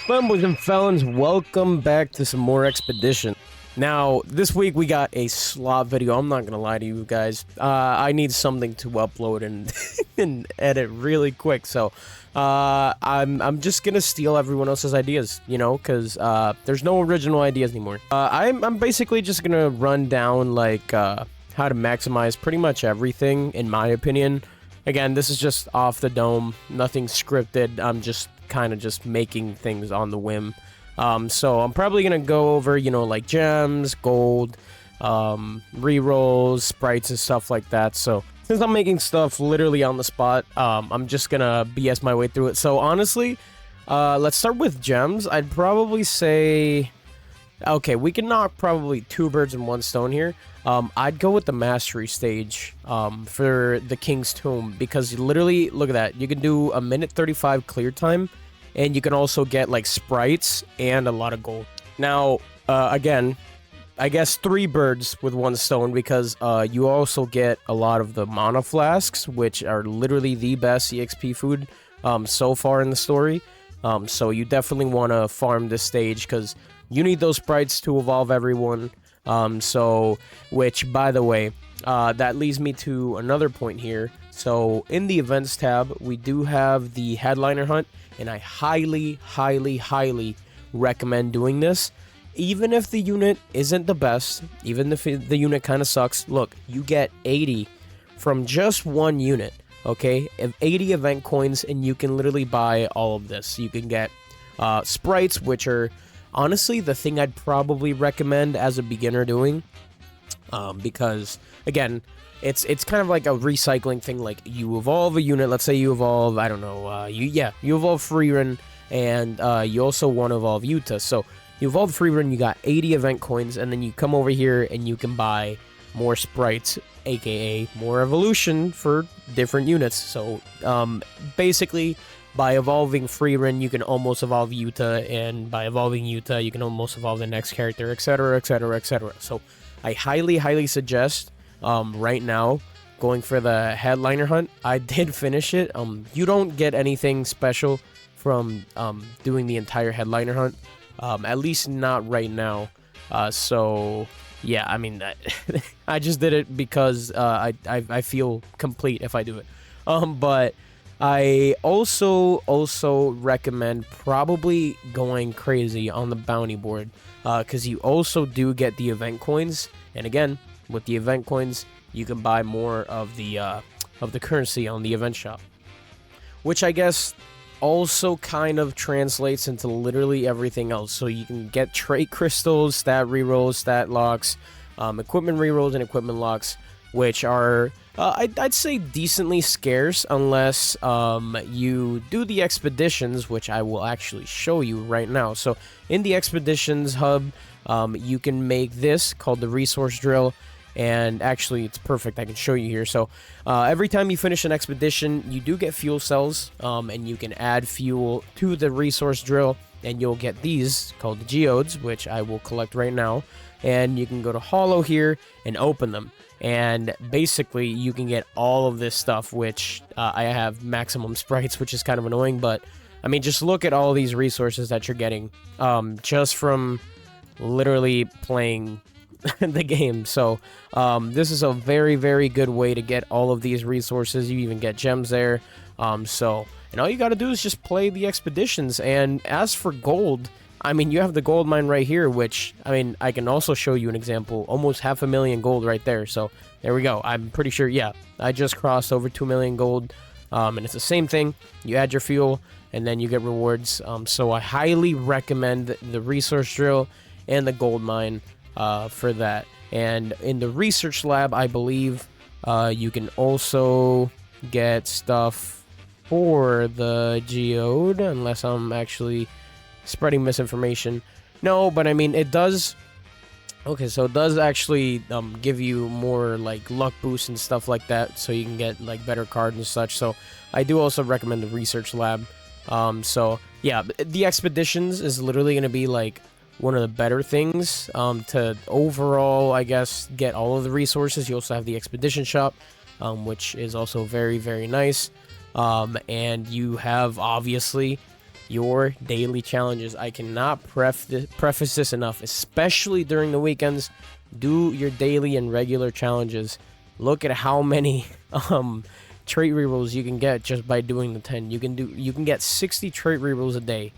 Boys and felons, welcome back to some more Expedition. Now, this week we got a slop video. I'm not gonna lie to you guys. I need something to upload and and edit really quick. So, I'm just gonna steal everyone else's ideas, you know, because there's no original ideas anymore. I'm basically just gonna run down like how to maximize pretty much everything, in my opinion. Again, this is just off the dome, nothing scripted. I'm just kind of just making things on the whim. So I'm probably gonna go over, you know, like gems, gold, rerolls, sprites, and stuff like that. So since I'm making stuff literally on the spot, I'm just gonna BS my way through it. So honestly, let's start with gems. I'd probably say, okay, we can knock probably 2 birds in 1 stone here. I'd go with the mastery stage for the King's Tomb, because literally, look at that. You can do a minute 35 clear time, and you can also get like sprites and a lot of gold. Now, again, I guess 3 birds with 1 stone, because you also get a lot of the mana flasks, which are literally the best EXP food so far in the story. So you definitely want to farm this stage, because you need those sprites to evolve everyone. Which, by the way, that leads me to another point here. So in the events tab, we do have the headliner hunt, and I highly recommend doing this. Even if the unit isn't the best, even if the unit kind of sucks, look, you get 80 from just 1 unit, okay? 80 event coins, and you can literally buy all of this. You can get sprites, which are honestly the thing I'd probably recommend as a beginner doing, because again, it's kind of like a recycling thing. Like, you evolve a unit, let's say you evolve, I don't know, you evolve Freerun, and you also want to evolve Yuta. So you evolve Freerun, you got 80 event coins, and then you come over here and you can buy more sprites, aka more evolution for different units. So basically, by evolving Freerun, you can almost evolve Yuta, and by evolving Yuta, you can almost evolve the next character, etc, etc, etc. So I highly suggest right now going for the headliner hunt. I did finish it. You don't get anything special from doing the entire headliner hunt, at least not right now. So yeah, I mean, I just did it because I feel complete if I do it. But I also recommend probably going crazy on the bounty board, because you also do get the event coins, and again, with the event coins, you can buy more of the currency on the event shop, which I guess also kind of translates into literally everything else. So you can get trait crystals, stat rerolls, stat locks, equipment rerolls, and equipment locks, which are I'd say decently scarce unless you do the expeditions, which I will actually show you right now. So in the expeditions hub, you can make this called the resource drill, and actually it's perfect. I can show you here. So every time you finish an expedition, you do get fuel cells, and you can add fuel to the resource drill, and you'll get these called the geodes, which I will collect right now. And you can go to Hollow here and open them, and basically you can get all of this stuff, which I have maximum sprites, which is kind of annoying, but I mean, just look at all these resources that you're getting just from literally playing the game. So this is a very good way to get all of these resources. You even get gems there. And all you got to do is just play the expeditions. And as for gold, I mean, you have the gold mine right here, which, I mean, I can also show you an example. Almost 500,000 gold right there. So there we go. I'm pretty sure, yeah, I just crossed over 2 million gold. And it's the same thing. You add your fuel, and then you get rewards. So I highly recommend the resource drill and the gold mine for that. And in the research lab, I believe you can also get stuff for the geode, unless I'm actually spreading misinformation. No, but I mean, it does. Okay, so it does actually give you more like luck boosts and stuff like that, so you can get like better cards and such. So I do also recommend the research lab. So yeah, the expeditions is literally going to be like one of the better things to overall, I guess, get all of the resources. You also have the expedition shop, which is also very nice. And you have obviously your daily challenges. I cannot preface this enough, especially during the weekends. Do your daily and regular challenges. Look at how many trait rerolls you can get just by doing the 10. You can get 60 trait rerolls a day.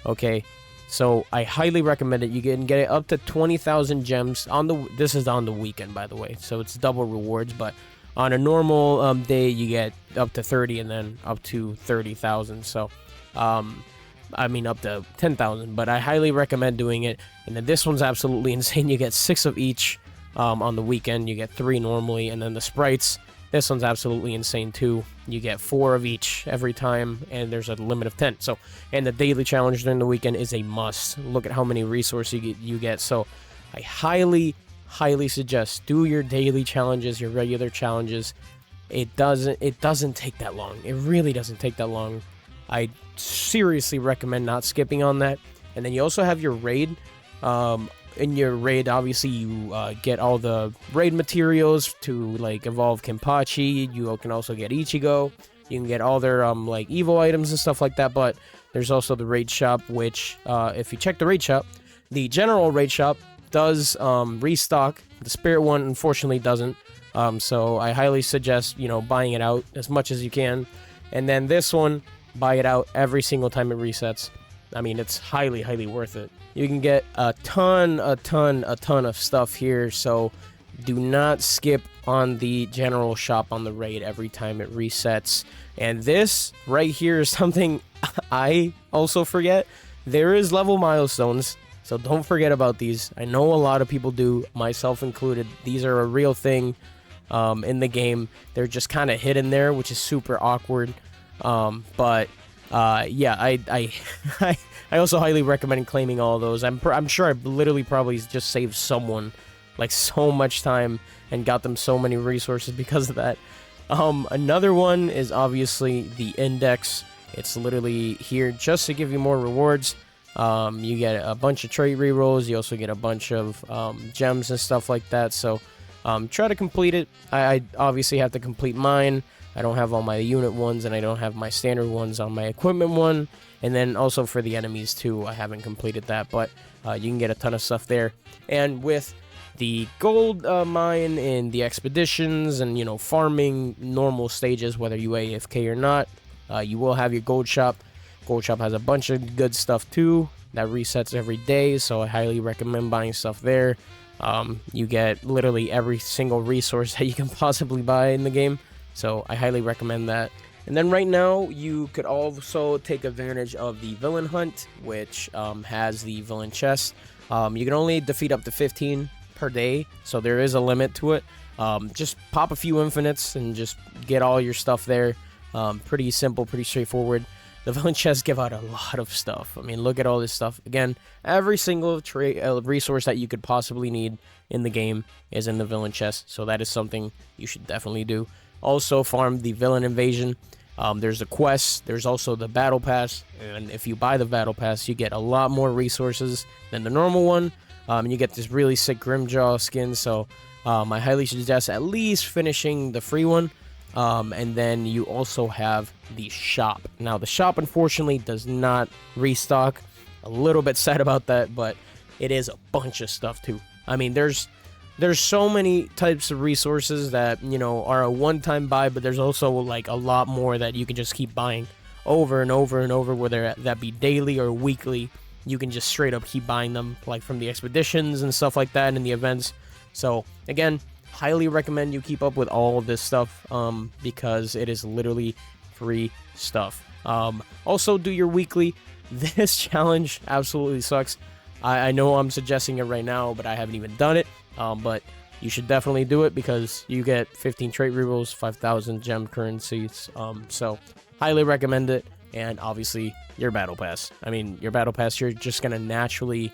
Okay, so I highly recommend it. You can get it up to 20,000 gems on the. This is on the weekend, by the way, so it's double rewards. But on a normal day, you get up to 30, and then up to 30,000. So, I mean up to 10,000. But I highly recommend doing it. And then this one's absolutely insane. You get 6 of each on the weekend. You get 3 normally, and then the sprites. This one's absolutely insane too. You get 4 of each every time, and there's a limit of 10. So, and the daily challenge during the weekend is a must. Look at how many resources you get. So, I highly suggest do your daily challenges, your regular challenges. It doesn't take that long. It really doesn't take that long. I seriously recommend not skipping on that. And then you also have your raid. In your raid, obviously, you get all the raid materials to, like, evolve Kenpachi. You can also get Ichigo. You can get all their, like, evil items and stuff like that. But there's also the raid shop, which, if you check the raid shop, the general raid shop does restock. The spirit one, unfortunately, doesn't. So I highly suggest, buying it out as much as you can. And then this one, buy it out every single time it resets. I mean, it's highly worth it. You can get a ton of stuff here, so do not skip on the general shop on the raid every time it resets. And this right here is something I also forget. There is level milestones, so don't forget about these. I know a lot of people do, myself included. These are a real thing in the game. They're just kind of hidden there, which is super awkward. Yeah, I also highly recommend claiming all of those. I'm sure I've literally probably just saved someone like so much time and got them so many resources because of that. Another one is obviously the index. It's literally here just to give you more rewards. You get a bunch of trait rerolls. You also get a bunch of gems and stuff like that. So try to complete it. I obviously have to complete mine. I don't have all my unit ones, and I don't have my standard ones on my equipment one. And then also for the enemies too, I haven't completed that, but you can get a ton of stuff there. And with the gold mine and the expeditions and, farming normal stages, whether you AFK or not, you will have your gold shop. Gold shop has a bunch of good stuff too that resets every day, so I highly recommend buying stuff there. You get literally every single resource that you can possibly buy in the game. So I highly recommend that. And then right now, you could also take advantage of the villain hunt, which has the villain chest. You can only defeat up to 15 per day, so there is a limit to it. Just pop a few infinites and just get all your stuff there. Pretty simple, pretty straightforward. The villain chests give out a lot of stuff. I mean, look at all this stuff. Again, every single resource that you could possibly need in the game is in the villain chest, so that is something you should definitely do. Also farm the villain invasion. There's a quest. There's also the battle pass, and if you buy the battle pass, you get a lot more resources than the normal one. And you get this really sick Grimjaw skin. So I highly suggest at least finishing the free one. And then you also have the shop. Now the shop unfortunately does not restock. A little bit sad about that, but it is a bunch of stuff too. I mean, there's so many types of resources that, are a one-time buy, but there's also, like, a lot more that you can just keep buying over and over and over, whether that be daily or weekly. You can just straight up keep buying them, like, from the expeditions and stuff like that and the events. So, again, highly recommend you keep up with all of this stuff, because it is literally free stuff. Also, do your weekly. This challenge absolutely sucks. I know I'm suggesting it right now, but I haven't even done it. But you should definitely do it because you get 15 trait rerolls, 5,000 gem currencies. So highly recommend it. And obviously your battle pass. I mean, your battle pass, you're just gonna naturally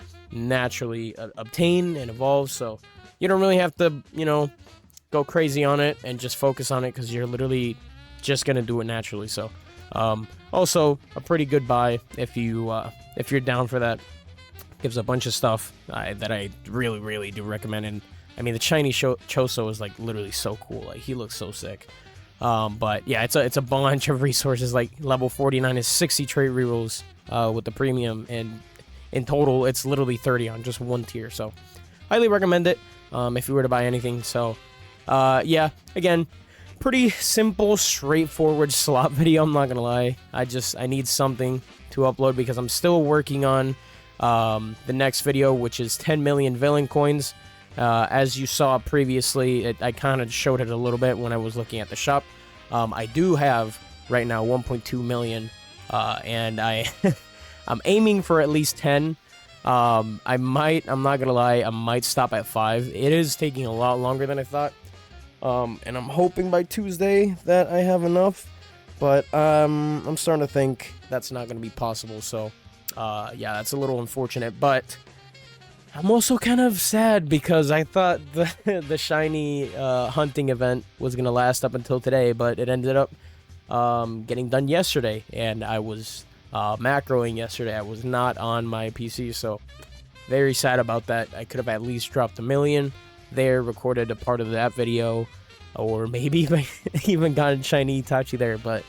obtain and evolve. So you don't really have to, go crazy on it and just focus on it because you're literally just gonna do it naturally. So also a pretty good buy if you're down for that. Gives a bunch of stuff that I really do recommend. And I mean, the Chinese Choso is like literally so cool. Like, he looks so sick. But yeah, it's a bunch of resources. Like level 49 is 60 trait rerolls with the premium, and in total it's literally 30 on just one tier. So highly recommend it if you were to buy anything. So yeah, again, pretty simple, straightforward slot video. I'm not gonna lie. I need something to upload because I'm still working on the next video, which is 10 million villain coins. As you saw previously, I kind of showed it a little bit when I was looking at the shop. I do have right now 1.2 million, and I'm aiming for at least 10. I'm not gonna lie, I might stop at 5. It is taking a lot longer than I thought. And I'm hoping by Tuesday that I have enough, but I'm starting to think that's not gonna be possible. So yeah, that's a little unfortunate, but I'm also kind of sad because I thought the shiny hunting event was gonna last up until today, but it ended up getting done yesterday, and I was macroing yesterday. I was not on my PC, so very sad about that. I could have at least dropped 1 million there, recorded a part of that video, or maybe even gotten shiny Itachi there, but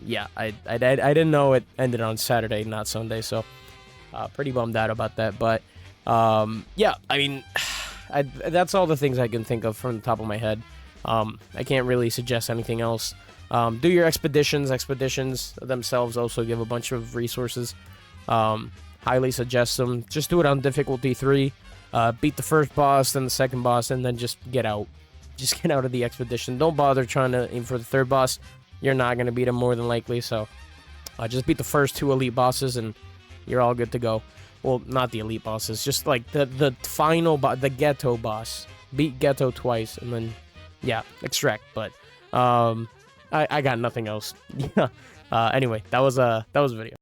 yeah, I didn't know it ended on Saturday, not Sunday, so pretty bummed out about that. But yeah, I mean, that's all the things I can think of from the top of my head. I can't really suggest anything else. Do your expeditions. Expeditions themselves also give a bunch of resources. Highly suggest them. Just do it on difficulty 3. Beat the first boss, then the second boss, and then just get out. Just get out of the expedition. Don't bother trying to aim for the third boss. You're not going to beat him more than likely, so just beat the first 2 elite bosses, and you're all good to go. Well, not the elite bosses, just like the final boss, the ghetto boss. Beat ghetto twice, and then, yeah, extract. But I got nothing else. Yeah. Anyway, that was a video.